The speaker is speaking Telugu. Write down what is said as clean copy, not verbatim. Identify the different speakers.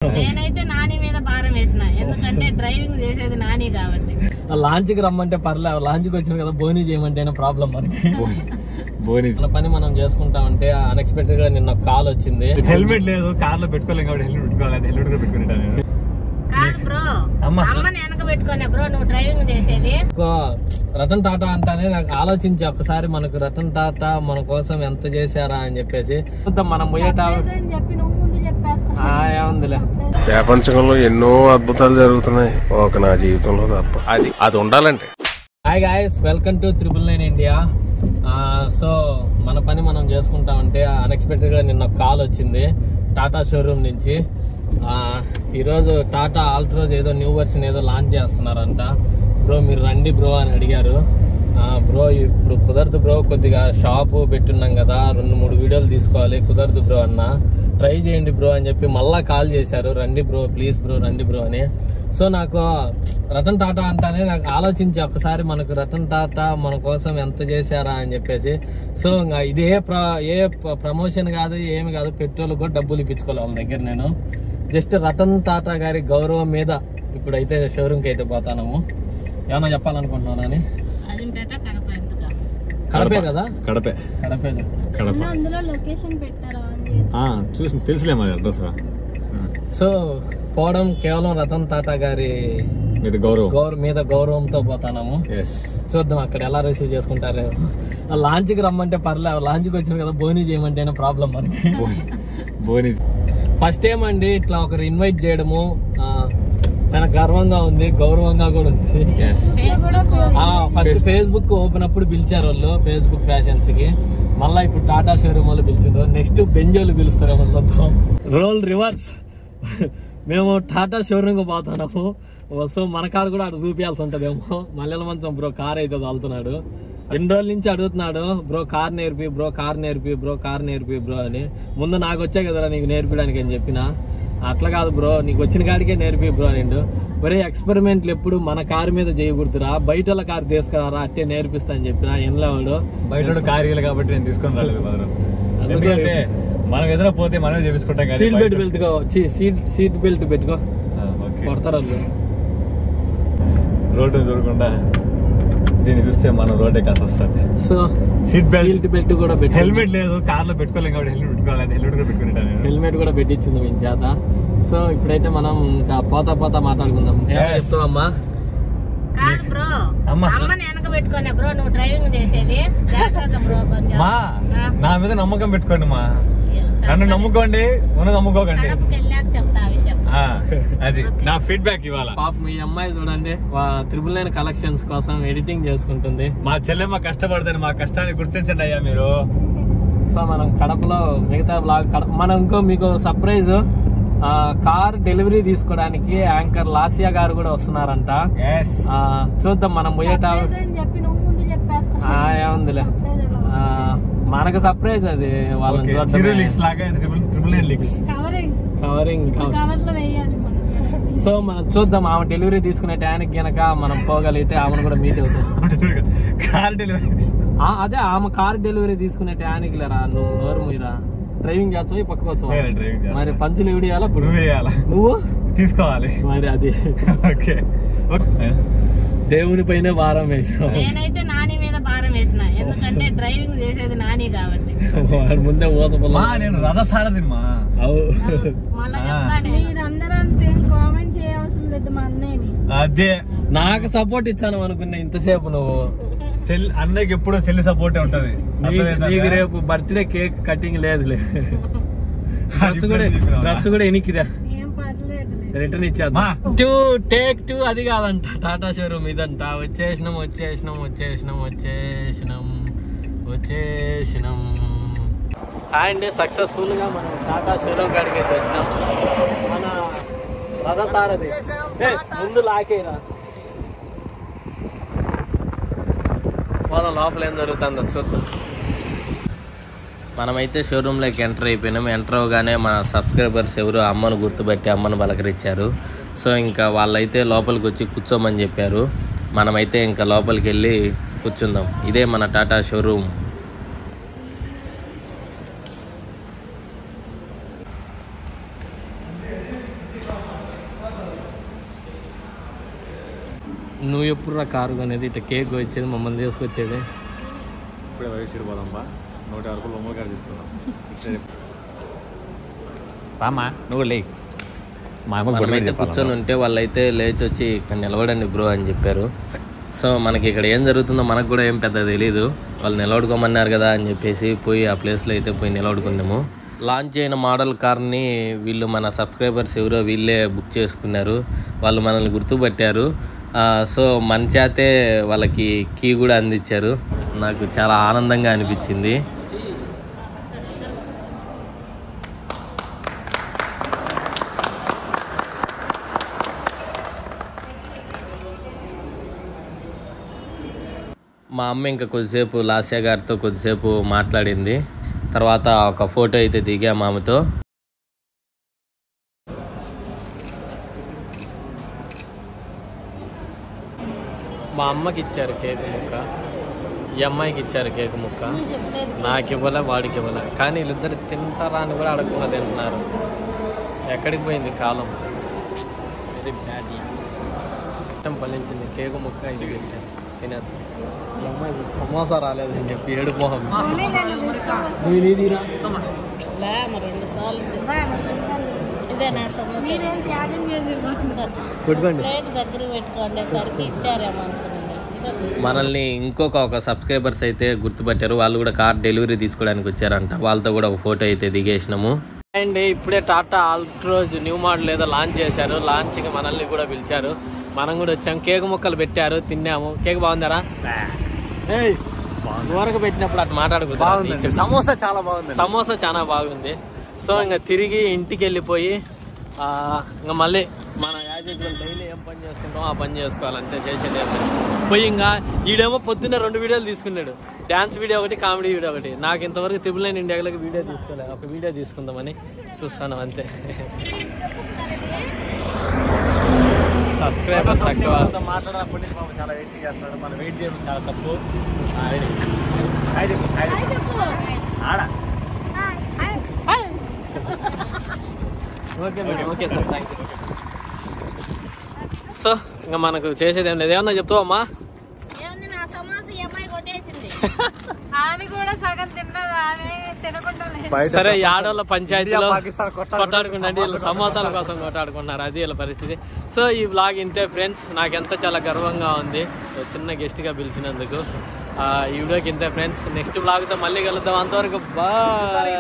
Speaker 1: నేనైతే నాని మీద భారం వేసిన, ఎందుకంటే డ్రైవింగ్ చేసేది నాని కాబట్టి.
Speaker 2: లాంచ్ కి రమ్మంటే పర్లేదు, లాంచ్ కి వచ్చిన కదా బోనీ చేయమంటే ప్రాబ్లం మనకి. బోనీ పని మనం చేసుకుంటామంటే అన్ఎక్స్పెక్టెడ్ గా నిన్న కాల్ వచ్చింది.
Speaker 3: హెల్మెట్ లేదు, కార్ లో పెట్టుకోలేం కాబట్టి హెల్మెట్ పెట్టుకోవాలి. హెల్మెట్ కూడా పెట్టుకుంటాను
Speaker 1: కాదు బ్రో, అమ్మని వెనక పెట్టుకునే బ్రో నువ్వు డ్రైవింగ్ చేసేది.
Speaker 2: రతన్ టాటా అంటానే నాకు ఆలోచించి ఒకసారి మనకు రతన్ టాటా మన కోసం ఎంత చేశారా అని చెప్పేసి మనం ఏముందిలే.
Speaker 4: ప్రపంచంలో ఎన్నో అద్భుతాలు జరుగుతున్నాయి, ఒక నా జీవితంలో తప్ప. అది ఉండాలంటే.
Speaker 2: Hi guys, welcome to 999 India. So మన పని మనం చేసుకుంటామంటే అన్ఎక్స్పెక్టెడ్ గా నిన్న కాల్ వచ్చింది టాటా షోరూమ్ నుంచి. ఈరోజు టాటా ఆల్ట్రోజ్ ఏదో న్యూ వర్షన్ ఏదో లాంచ్ చేస్తున్నారంట. బ్రో మీరు రండి బ్రో అని అడిగారు. బ్రో ఇప్పుడు కుదరదు బ్రో, కొద్దిగా షాపు పెట్టున్నాం కదా, 2-3 వీడియోలు తీసుకోవాలి, కుదరదు బ్రో అన్న. ట్రై చేయండి బ్రో అని చెప్పి మళ్ళా కాల్ చేశారు, రండి బ్రో ప్లీజ్ బ్రో రండి బ్రో అని. సో నాకు రతన్ టాటా అంటానే నాకు ఆలోచించి ఒకసారి మనకు రతన్ టాటా మన కోసం ఎంత చేశారా అని చెప్పేసి. సో ఇంకా ఇది ఏ ప్రమోషన్ కాదు, ఏమి కాదు, పెట్రోల్ కూడా డబ్బులు ఇప్పించుకోవాలి వాళ్ళ దగ్గర. నేను జస్ట్ రతన్ టాటా గారి గౌరవం మీద ఇప్పుడైతే షోరూమ్కి అయితే పోతాము. ఏమన్నా చెప్పాలనుకుంటున్నాను అని. కడపే కదా, కడపే.
Speaker 3: చూసి తెలుసులే మరి అడ్రస్.
Speaker 2: సో పోవడం కేవలం రతన్ టాటా గారి మీద గౌరవంతో పోతాము. చూద్దాం అక్కడ ఎలా రిసీవ్ చేసుకుంటారు. లాంచ్ కి రమ్మంటే పర్లేదు, లాంచ్ కి వచ్చిన కదా బోనీ చేయమంటే ప్రాబ్లం మనకి.
Speaker 3: బోనీ
Speaker 2: ఫస్ట్ టైం అండి ఇట్లా ఒకరు ఇన్వైట్ చేయడము, చాలా గర్వంగా ఉంది, గౌరవంగా కూడా ఉంది. ఫస్ట్ ఫేస్బుక్ ఓపెన్ అప్పుడు పిలిచారు వాళ్ళు, ఫేస్బుక్ ఫ్యాషన్స్ కి. మళ్ళా ఇప్పుడు టాటా షోరూమ్ వాళ్ళు పిలిచారు, నెక్స్ట్ బెంజోలు పిలుస్తారు. మొత్తం రోల్ రివర్స్. మేము టాటా షోరూమ్ కి పోతున్నాము. సో మన కారు కూడా అటు చూపించాల్సి ఉంటదేమో. మల్లెల మంచం బ్రో కార్ అయితే తోలుతున్నాడు. ఎన్ని రోజుల నుంచి అడుగుతున్నాడు, బ్రో కార్ నేర్పి బ్రో, కార్ నేర్పి బ్రో, కార్ నేర్పి బ్రో అని. ముందు నాకు వచ్చే కదరా నీకు నేర్పించడానికి అని చెప్పిన. అట్లా కాదు బ్రో, నీకు వచ్చిన కాడికే నేర్పి బ్రో అనిండు. ఒరే ఎక్స్పెరిమెంట్లు ఎప్పుడు మన కారు మీద చేయకూడదురా, బయట కారు తీసుకురారా, అట్టే నేర్పిస్తా అని చెప్పిన. ఎన్లేవాడు
Speaker 3: బయట కారు కాబట్టి నేను తీసుకొని రాలేదు. ఎందుకంటే మనం ఎదుర పోతే మనమే చేపించుకుంటాం.
Speaker 2: సీట్ బెల్ట్ పెట్టుకో, సీట్ బెల్ట్ పెట్టుకో, కొడతారు వాళ్ళు.
Speaker 3: రోడ్డు చూడకుండా దీన్ని చూస్తే మనం రోడ్డే కాస్త వస్తుంది.
Speaker 2: సో
Speaker 3: సీట్ బెల్ట్
Speaker 2: కూడా పెట్టి,
Speaker 3: హెల్మెట్ లేదు, కార్ లో పెట్టుకోలేం కాబట్టి హెల్మెట్ పెట్టుకోవాలి. హెల్మెట్ కూడా పెట్టుకుంటాను.
Speaker 2: హెల్మెట్ కూడా పెట్టించింది మీ చేత. సో ఇప్పుడైతే మనం ఇంకా పోతా మాట్లాడుకుందాం. చెప్తావమ్మా?
Speaker 1: కాదు బ్రో, అమ్మని వెనక పెట్టుకునే బ్రో నువ్వు డ్రైవింగ్ చేసేది. బ్రో కొంచెం
Speaker 3: నా మీద నమ్మకం పెట్టుకోండి మా, నన్ను నమ్ముకోండి, ఉన్నది నమ్ముకోకండి.
Speaker 1: చెప్తా విషయం.
Speaker 3: అది నా ఫీడ్బ్యాక్ ఇవాళ.
Speaker 2: పాప మీ అమ్మాయి చూడండి 999 కలెక్షన్స్ కోసం ఎడిటింగ్ చేసుకుంటుంది.
Speaker 3: మా చెల్లెమ్మ కష్టపడుతుంది, మా కష్టాన్ని గుర్తించండి అయ్యా మీరు.
Speaker 2: సో మనం కడపలో మిగతా బ్లాగ్ మనం ఇంకో మీకు సర్ప్రైజ్, కార్ డెలివరీ తీసుకోవడానికి యాంకర్ లాసియా గారు కూడా వస్తున్నారంట. చూద్దాం మనం పోయేటా. ఏముందిలే, మనకు సర్ప్రైజ్ అది. వాళ్ళని కవరింగ్. సో మనం చూద్దాం, ఆమె డెలివరీ తీసుకునే టైంకి గనక మనం పోగలిగితే ఆమెను కూడా మీట్ అవుతాం.
Speaker 3: కార్ డెలివరీ
Speaker 2: అదే ఆమె కార్ డెలివరీ తీసుకునే టైంకి లేరా, నువ్వు నోరు మీరా డ్రైవింగ్ చేస్తావు, పక్కకు వస్తావు. మరి పంచులు ఎవడియాలా, నువ్వు
Speaker 3: తీసుకోవాలి
Speaker 2: మరి. అది దేవుని పైన భారం వేసావు.
Speaker 1: నేనైతే నాని మీద భారం వేసిన, ఎందుకంటే డ్రైవింగ్ చేసేది నాని కాబట్టి.
Speaker 2: వాడు ముందే ఓసపల్లా,
Speaker 3: నేను రథసారథి మా. అదే
Speaker 2: నాకు సపోర్ట్ ఇచ్చాను అనుకున్నా ఇంతసేపు. నువ్వు
Speaker 3: అన్నయ్యకి ఎప్పుడు చెల్లి సపోర్టే ఉంటది.
Speaker 2: నీకు రేపు బర్త్డే కేక్ కటింగ్ లేదులే, డ్రెస్ కూడా ఎనికిదా, రిటర్న్ ఇచ్చేద్దాం. టేక్ 2 అది కాదంట, టాటా షోరూమ్ ఇదంట. వచ్చేసినాం. అండ్ సక్సెస్ఫుల్ గా మనం టాటా షోరూమ్ కాడికి అయితే వచ్చినాం. మన రథసారథి ముందు లాకేరా, వాళ్ళ లోపల ఏం జరుగుతుందో చూద్దాం. మనమైతే షోరూంలోకి ఎంటర్ అయిపోయినాం. ఎంటర్ అవగానే మన సబ్స్క్రైబర్స్ ఎవరు అమ్మను గుర్తుపట్టి అమ్మను పలకరించారు. సో ఇంకా వాళ్ళైతే లోపలికి వచ్చి కూర్చోమని చెప్పారు. మనమైతే ఇంకా లోపలికి వెళ్ళి కూర్చుందాం. ఇదే మన టాటా షోరూమ్. నువ్వు ఎప్పుడు కారు అనేది ఇట్లా కేక్ వచ్చేది మమ్మల్ని తీసుకొచ్చేది?
Speaker 3: ఇప్పుడే వయసు పోదాంబా, 150 రూపాయలు బొమ్మల కాడ తీసుకుందాం. రామా నువ్వు లే. మా అమ్మ
Speaker 2: మనమైతే కూర్చొని ఉంటే వాళ్ళైతే లేచి వచ్చి ఇక్కడ నిలబడండి బ్రో అని చెప్పారు. సో మనకి ఇక్కడ ఏం జరుగుతుందో మనకు కూడా ఏం పెద్ద తెలీదు. వాళ్ళు నిలబడుకోమన్నారు కదా అని చెప్పేసి పోయి ఆ ప్లేస్లో అయితే పోయి నిలబడుకున్నాము. లాంచ్ అయిన మోడల్ కార్ని వీళ్ళు మన సబ్స్క్రైబర్స్ ఎవరో వీళ్ళే బుక్ చేసుకున్నారు. వాళ్ళు మనల్ని గుర్తుపట్టారు. సో మన చేతే వాళ్ళకి కీ కూడా అందించారు. నాకు చాలా ఆనందంగా అనిపించింది. మా అమ్మ ఇంకా కొద్దిసేపు లాస్యా గారితో కొద్దిసేపు మాట్లాడింది. తర్వాత ఒక ఫోటో అయితే దిగా మామతో. మా అమ్మకి ఇచ్చారు కేక్ ముక్క, ఈ అమ్మాయికి ఇచ్చారు కేక్ ముక్క. నాకు ఇవ్వలే, వాడికి ఇవ్వలే. కానీ వీళ్ళిద్దరు తింటారా అని కూడా అడగకుండా తింటున్నారు. ఎక్కడికి పోయింది కాలం? Very bad. ఇష్టం ఫలించింది. కేక్ ముక్క ఇది తినేది. ఈ అమ్మాయి సమోసా రాలేదని చెప్పి ఏడు మొహం. మనల్ని ఒక సబ్స్క్రైబర్స్ అయితే గుర్తుపట్టారు. వాళ్ళు కూడా కార్ డెలివరీ తీసుకోవడానికి వచ్చారంట. వాళ్ళతో కూడా ఒక ఫోటో అయితే దిగేసినాము. అండ్ ఇప్పుడే టాటా ఆల్ట్రోజ్ న్యూ మోడల్ ఏదో లాంచ్ చేశారు. లాంచ్కి మనల్ని కూడా పిలిచారు. మనం కూడా వచ్చాం. కేక్ ముక్కలు పెట్టారు, తిన్నాము. కేక్ బాగుందరా? ఊరకు పెట్టినప్పుడు అటు మాట్లాడుకుంటా.
Speaker 3: సమోసా చాలా బాగుంది.
Speaker 2: సమోసా చాలా బాగుంది. సో ఇంకా తిరిగి ఇంటికి వెళ్ళిపోయి ఇంకా మళ్ళీ మన యాజకులు డైలీ ఏం పని చేసుకుంటాం ఆ పని చేసుకోవాలంటే చేసేది పోయి. ఇంకా ఈడేమో పొద్దున్న 2 వీడియోలు తీసుకున్నాడు. డ్యాన్స్ వీడియో ఒకటి, కామెడీ వీడియో ఒకటి. నాకు ఇంతవరకు 999 ఇండియాకి వీడియో తీసుకోలేదు. ఒక వీడియో తీసుకుందామని చూస్తాను అంతే. సబ్స్క్రైబర్స్
Speaker 3: మాట్లాడేప్పటి నుంచి మాకు చాలా వెయిట్ చేస్తున్నాడు. మనం వెయిట్ చేయడం చాలా తప్పు.
Speaker 2: Okay sir, thank you. So ఇంకా మనకు చేసేది ఏం లేదు. ఏమన్నా చెప్తావా అమ్మా? సరే, ఈ ఆడవాళ్ళ పంచాయతీలో కొట్టాడుకుంటే వీళ్ళు సమోసాల కోసం కొట్టాడుకున్నారు. అది వీళ్ళ పరిస్థితి. సో ఈ బ్లాగ్ ఇంతే ఫ్రెండ్స్. నాకెంత చాలా గర్వంగా ఉంది చిన్న గెస్ట్గా పిలిచినందుకు. ఈ వీడియోకి ఇంతే ఫ్రెండ్స్. నెక్స్ట్ బ్లాగ్తో మళ్ళీ కలుద్దాం. అంతవరకు బాయ్.